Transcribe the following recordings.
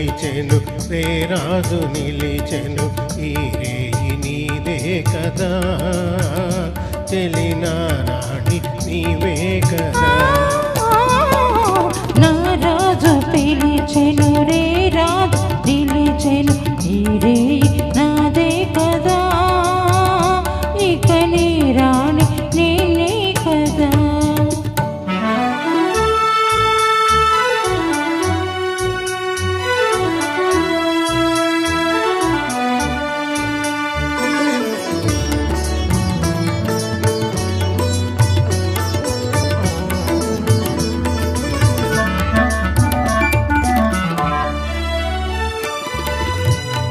పిలిచెను రే రాజు నిలిచెను ఈ రేయి నీదే కదా చెలినా రాణి నీవే కదా నా రాజు పిలిచెను రే రాజు నిలిచెను ఈ రేయి నాదే కదా ఇక నీ రాణి నేనే కదా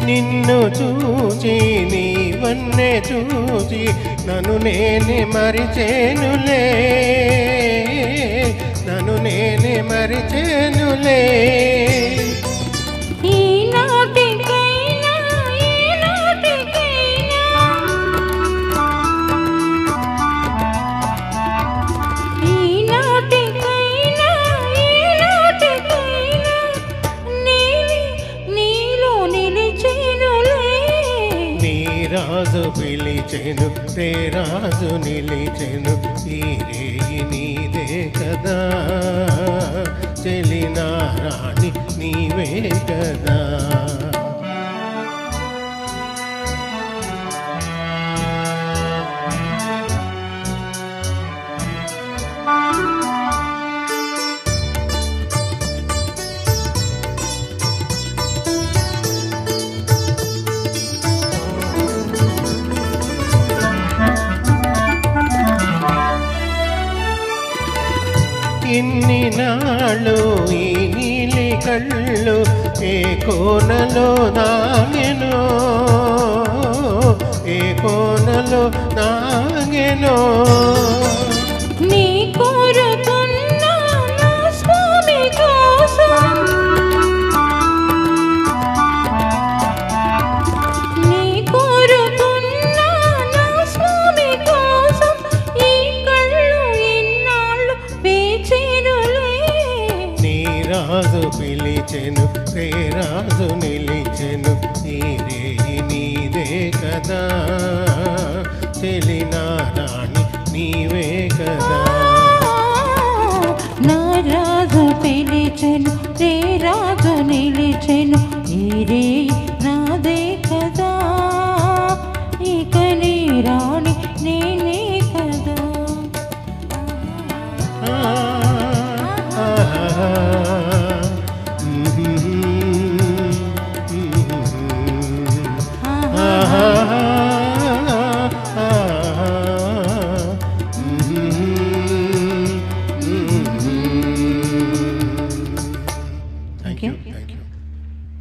నిన్ను చూచి నీవన్నే చూచి నన్ను నేనే మరిచేనులే నన్ను నేనే మరిచేనులే రాజు పిలిచెను రే రాజు నిలిచెను ఈ రేయి నీదే కదా చెలినా రాణి నీవే కదా ఇన్ని నాళ్ళు ఈ నీలి కళ్ళు ఏ కోనలో దాగెనో ఏ కోనలో దాగెనో నీ కోరుకున్న నా స్వామి కోసం నీ కోరుకున్న నా స్వామి కోసం ఈ కళ్ళు ఇన్నాళ్ళు వేచెనులే నీ రాజు పిలిచెను రే రాజు నిలిచెను ఈ రేయి నీదే కదా చెలినా రాణి నీవే కదా నా రాజు పిలిచెను రే రాజు నిలిచెను ఈ రేయి